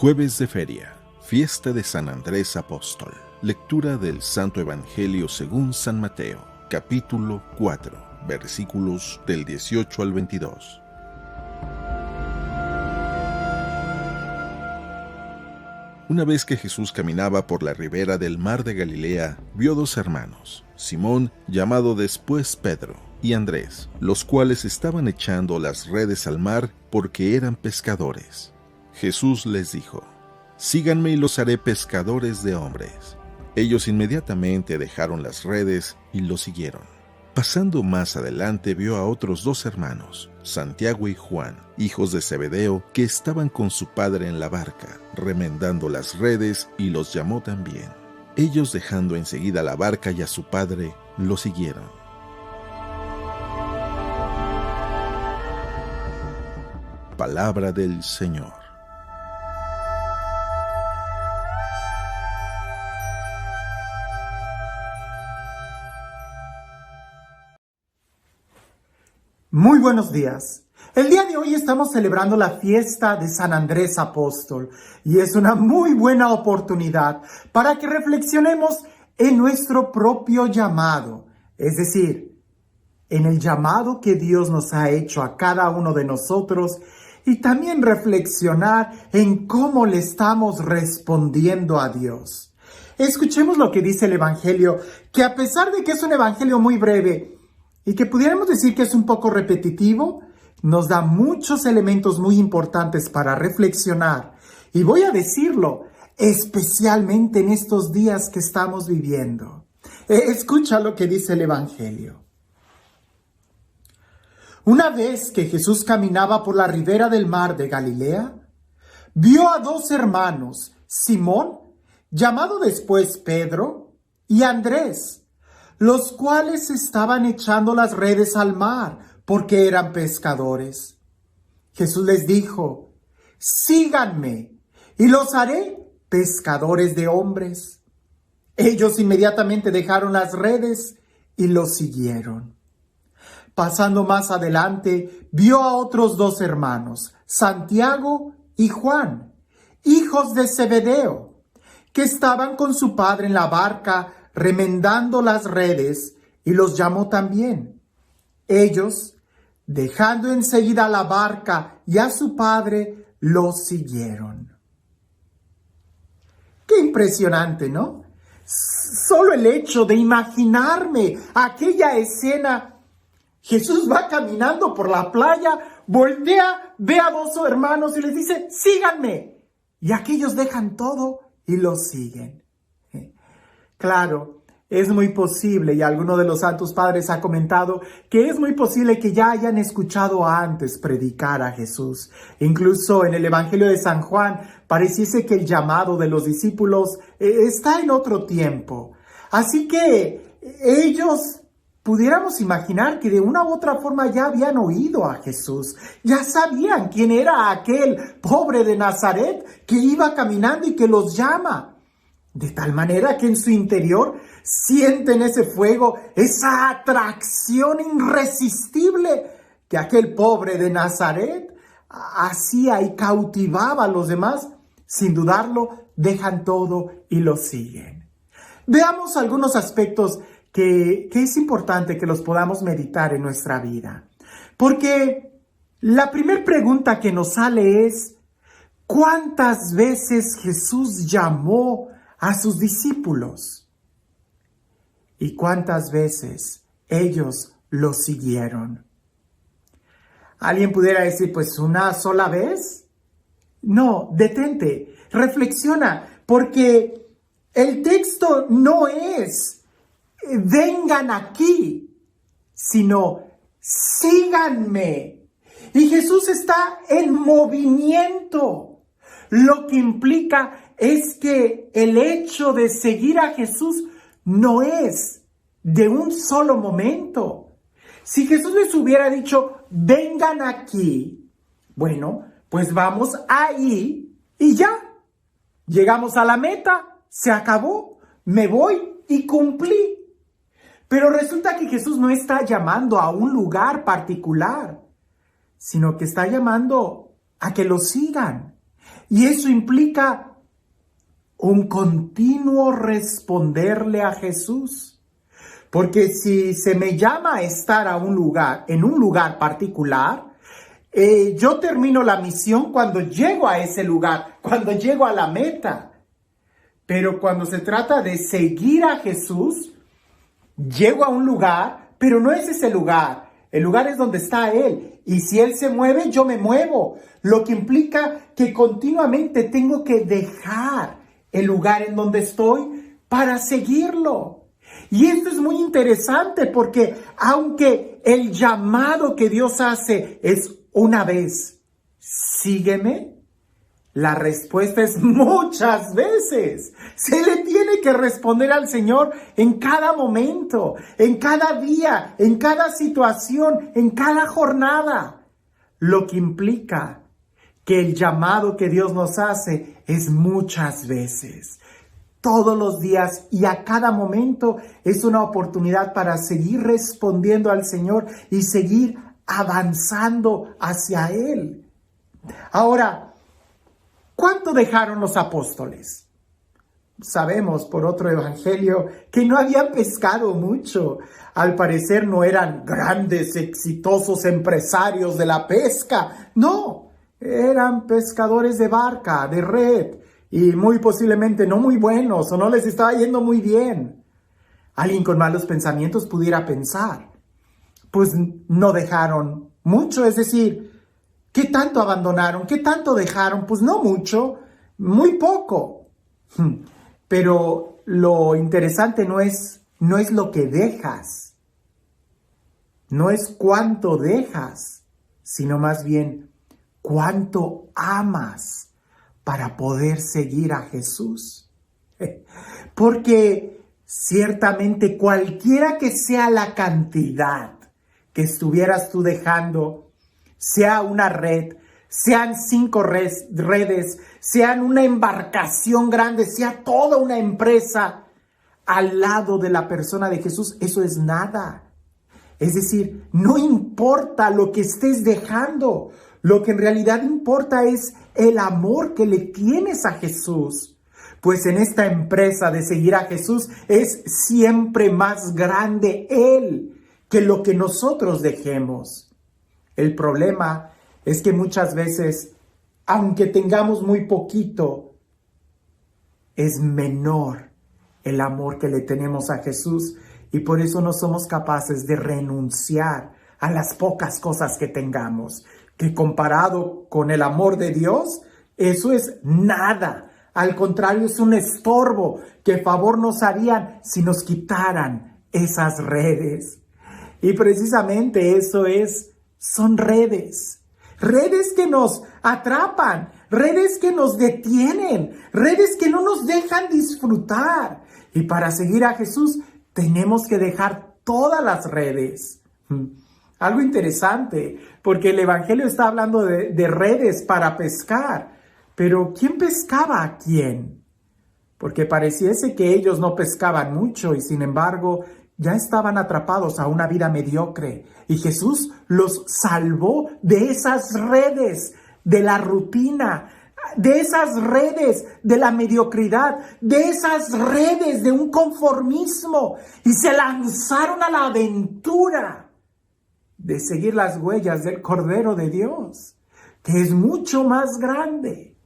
Jueves de Feria, fiesta de San Andrés Apóstol. Lectura del Santo Evangelio según San Mateo, capítulo 4, versículos del 18 al 22. Una vez que Jesús caminaba por la ribera del mar de Galilea, vio dos hermanos, Simón, llamado después Pedro, y Andrés, los cuales estaban echando las redes al mar porque eran pescadores. Jesús les dijo: «Síganme y los haré pescadores de hombres». Ellos inmediatamente dejaron las redes y lo siguieron. Pasando más adelante vio a otros dos hermanos, Santiago y Juan, hijos de Zebedeo, que estaban con su padre en la barca, remendando las redes, y los llamó también. Ellos, dejando enseguida la barca y a su padre, lo siguieron. Palabra del Señor. Muy buenos días. El día de hoy estamos celebrando la fiesta de San Andrés Apóstol y es una muy buena oportunidad para que reflexionemos en nuestro propio llamado, es decir, en el llamado que Dios nos ha hecho a cada uno de nosotros, y también reflexionar en cómo le estamos respondiendo a Dios. Escuchemos lo que dice el Evangelio, que a pesar de que es un Evangelio muy breve y que pudiéramos decir que es un poco repetitivo, nos da muchos elementos muy importantes para reflexionar. Y voy a decirlo, especialmente en estos días que estamos viviendo. Escucha lo que dice el Evangelio. Una vez que Jesús caminaba por la ribera del mar de Galilea, vio a dos hermanos, Simón, llamado después Pedro, y Andrés, los cuales estaban echando las redes al mar porque eran pescadores. Jesús les dijo: «Síganme, y los haré pescadores de hombres». Ellos inmediatamente dejaron las redes y los siguieron. Pasando más adelante, vio a otros dos hermanos, Santiago y Juan, hijos de Zebedeo, que estaban con su padre en la barca remendando las redes, y los llamó también. Ellos, dejando enseguida la barca y a su padre, los siguieron. Qué impresionante, ¿no? Solo el hecho de imaginarme aquella escena. Jesús va caminando por la playa, voltea, ve a dos hermanos y les dice: «Síganme». Y aquellos dejan todo y los siguen. Claro, es muy posible, y alguno de los santos padres ha comentado que es muy posible que ya hayan escuchado antes predicar a Jesús. Incluso en el Evangelio de San Juan pareciese que el llamado de los discípulos está en otro tiempo. Así que ellos pudiéramos imaginar que de una u otra forma ya habían oído a Jesús, ya sabían quién era aquel pobre de Nazaret que iba caminando y que los llama. De tal manera que en su interior sienten ese fuego, esa atracción irresistible que aquel pobre de Nazaret hacía y cautivaba a los demás. Sin dudarlo, dejan todo y lo siguen. Veamos algunos aspectos que es importante que los podamos meditar en nuestra vida. Porque la primera pregunta que nos sale es: ¿cuántas veces Jesús llamó a sus discípulos? ¿Y cuántas veces ellos lo siguieron? Alguien pudiera decir: pues ¿una sola vez? No, detente, reflexiona, porque el texto no es «vengan aquí», sino «síganme». Y Jesús está en movimiento, lo que implica es que el hecho de seguir a Jesús no es de un solo momento. Si Jesús les hubiera dicho: «vengan aquí», bueno, pues vamos ahí y ya. Llegamos a la meta, se acabó, me voy y cumplí. Pero resulta que Jesús no está llamando a un lugar particular, sino que está llamando a que lo sigan. Y eso implica un continuo responderle a Jesús. Porque si se me llama a estar en un lugar particular, yo termino la misión cuando llego a ese lugar, cuando llego a la meta. Pero cuando se trata de seguir a Jesús, llego a un lugar, pero no es ese lugar. El lugar es donde está Él. Y si Él se mueve, yo me muevo. Lo que implica que continuamente tengo que dejar el lugar en donde estoy para seguirlo. Y esto es muy interesante porque aunque el llamado que Dios hace es una vez, sígueme, la respuesta es muchas veces. Se le tiene que responder al Señor en cada momento, en cada día, en cada situación, en cada jornada. Lo que implica que el llamado que Dios nos hace es muchas veces. Todos los días y a cada momento es una oportunidad para seguir respondiendo al Señor y seguir avanzando hacia Él. Ahora, ¿cuánto dejaron los apóstoles? Sabemos por otro evangelio que no habían pescado mucho. Al parecer no eran grandes, exitosos empresarios de la pesca. No, eran pescadores de barca, de red, y muy posiblemente no muy buenos o no les estaba yendo muy bien. Alguien con malos pensamientos pudiera pensar, pues no dejaron mucho, es decir, ¿qué tanto abandonaron? ¿Qué tanto dejaron? Pues no mucho, muy poco. Pero lo interesante no es lo que dejas, no es cuánto dejas, sino más bien cuánto amas para poder seguir a Jesús. Porque ciertamente cualquiera que sea la cantidad que estuvieras tú dejando, sea una red, sean 5 redes, sean una embarcación grande, sea toda una empresa, al lado de la persona de Jesús, eso es nada. Es decir, no importa lo que estés dejando, lo que en realidad importa es el amor que le tienes a Jesús. Pues en esta empresa de seguir a Jesús es siempre más grande Él que lo que nosotros dejemos. El problema es que muchas veces, aunque tengamos muy poquito, es menor el amor que le tenemos a Jesús y por eso no somos capaces de renunciar a las pocas cosas que tengamos, que comparado con el amor de Dios, eso es nada. Al contrario, es un estorbo que favor nos harían si nos quitaran esas redes. Y precisamente eso son redes. Redes que nos atrapan, redes que nos detienen, redes que no nos dejan disfrutar. Y para seguir a Jesús tenemos que dejar todas las redes. Algo interesante, porque el Evangelio está hablando de redes para pescar. Pero ¿quién pescaba a quién? Porque pareciese que ellos no pescaban mucho y sin embargo ya estaban atrapados a una vida mediocre. Y Jesús los salvó de esas redes, de la rutina, de esas redes de la mediocridad, de esas redes de un conformismo. Y se lanzaron a la aventura de seguir las huellas del Cordero de Dios, que es mucho más grande.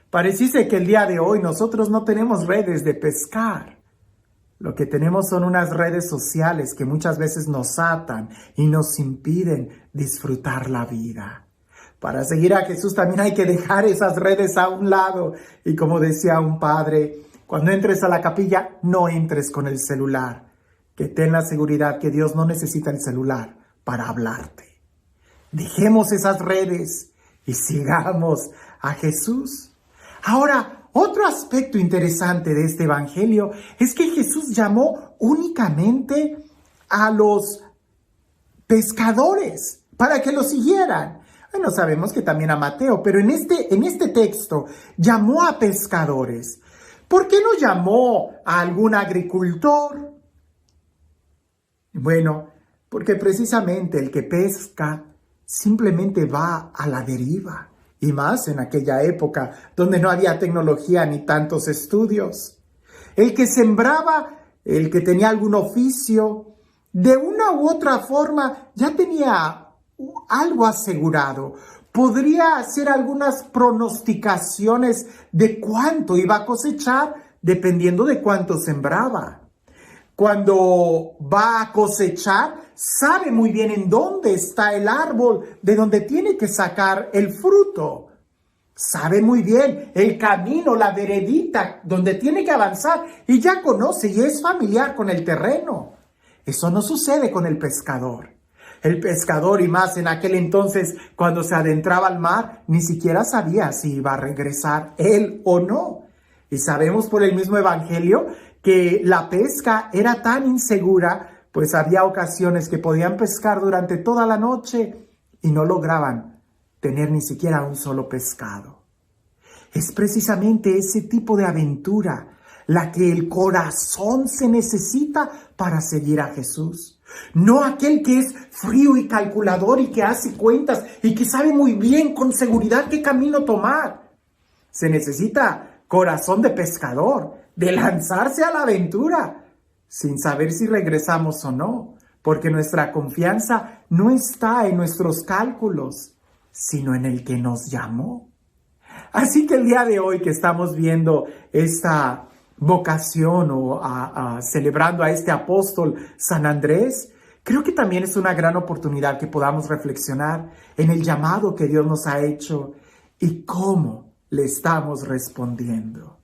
Pareciese que el día de hoy nosotros no tenemos redes de pescar. Lo que tenemos son unas redes sociales que muchas veces nos atan y nos impiden disfrutar la vida. Para seguir a Jesús también hay que dejar esas redes a un lado. Y como decía un padre, cuando entres a la capilla, no entres con el celular. Que ten la seguridad que Dios no necesita el celular para hablarte. Dejemos esas redes y sigamos a Jesús. Ahora, otro aspecto interesante de este evangelio es que Jesús llamó únicamente a los pescadores para que lo siguieran. Bueno, sabemos que también a Mateo, pero en este texto llamó a pescadores. ¿Por qué no llamó a algún agricultor? Bueno, porque precisamente el que pesca simplemente va a la deriva y más en aquella época donde no había tecnología ni tantos estudios. El que sembraba, el que tenía algún oficio, de una u otra forma ya tenía algo asegurado. Podría hacer algunas pronosticaciones de cuánto iba a cosechar dependiendo de cuánto sembraba. Cuando va a cosechar, sabe muy bien en dónde está el árbol de donde tiene que sacar el fruto. Sabe muy bien el camino, la veredita donde tiene que avanzar y ya conoce y es familiar con el terreno. Eso no sucede con el pescador. El pescador, y más en aquel entonces cuando se adentraba al mar, ni siquiera sabía si iba a regresar él o no. Y sabemos por el mismo evangelio que la pesca era tan insegura, pues había ocasiones que podían pescar durante toda la noche y no lograban tener ni siquiera un solo pescado. Es precisamente ese tipo de aventura la que el corazón se necesita para seguir a Jesús. No aquel que es frío y calculador y que hace cuentas y que sabe muy bien con seguridad qué camino tomar. Se necesita corazón de pescador, de lanzarse a la aventura, sin saber si regresamos o no, porque nuestra confianza no está en nuestros cálculos, sino en el que nos llamó. Así que el día de hoy que estamos viendo esta vocación o celebrando a este apóstol San Andrés, creo que también es una gran oportunidad que podamos reflexionar en el llamado que Dios nos ha hecho y cómo le estamos respondiendo.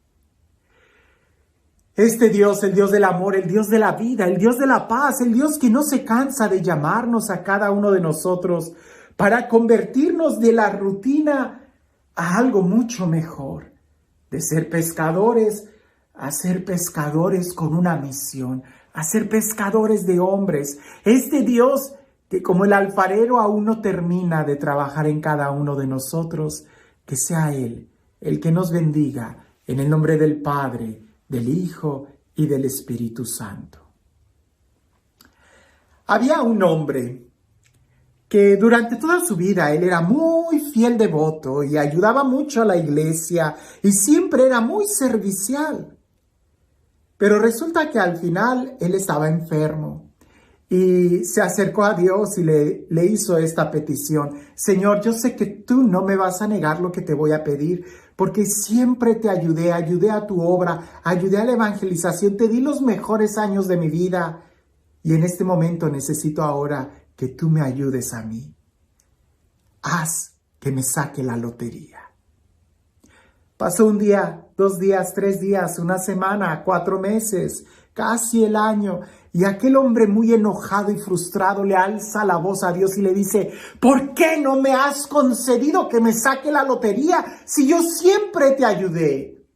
Este Dios, el Dios del amor, el Dios de la vida, el Dios de la paz, el Dios que no se cansa de llamarnos a cada uno de nosotros para convertirnos de la rutina a algo mucho mejor, de ser pescadores a ser pescadores con una misión, a ser pescadores de hombres. Este Dios que como el alfarero aún no termina de trabajar en cada uno de nosotros, que sea Él el que nos bendiga en el nombre del Padre, del Hijo y del Espíritu Santo. Había un hombre que durante toda su vida él era muy fiel devoto y ayudaba mucho a la iglesia y siempre era muy servicial. Pero resulta que al final él estaba enfermo y se acercó a Dios y le hizo esta petición. Señor, yo sé que tú no me vas a negar lo que te voy a pedir, porque siempre te ayudé a tu obra, ayudé a la evangelización, te di los mejores años de mi vida y en este momento necesito ahora que tú me ayudes a mí. Haz que me saque la lotería. Pasó un día, 2 días, 3 días, una semana, 4 meses, casi el año, y aquel hombre muy enojado y frustrado le alza la voz a Dios y le dice: ¿por qué no me has concedido que me saque la lotería si yo siempre te ayudé?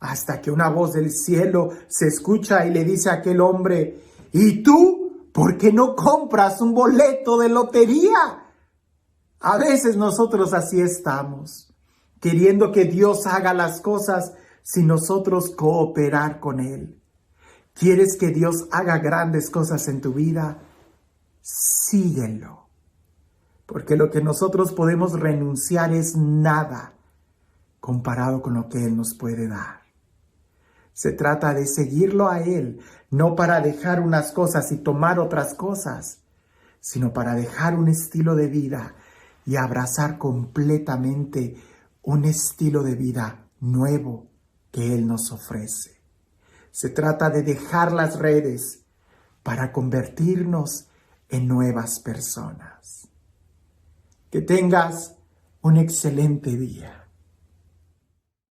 Hasta que una voz del cielo se escucha y le dice a aquel hombre: ¿y tú por qué no compras un boleto de lotería? A veces nosotros así estamos, queriendo que Dios haga las cosas sin nosotros cooperar con Él. ¿Quieres que Dios haga grandes cosas en tu vida? Síguelo. Porque lo que nosotros podemos renunciar es nada comparado con lo que Él nos puede dar. Se trata de seguirlo a Él, no para dejar unas cosas y tomar otras cosas, sino para dejar un estilo de vida y abrazar completamente un estilo de vida nuevo que Él nos ofrece. Se trata de dejar las redes para convertirnos en nuevas personas. Que tengas un excelente día.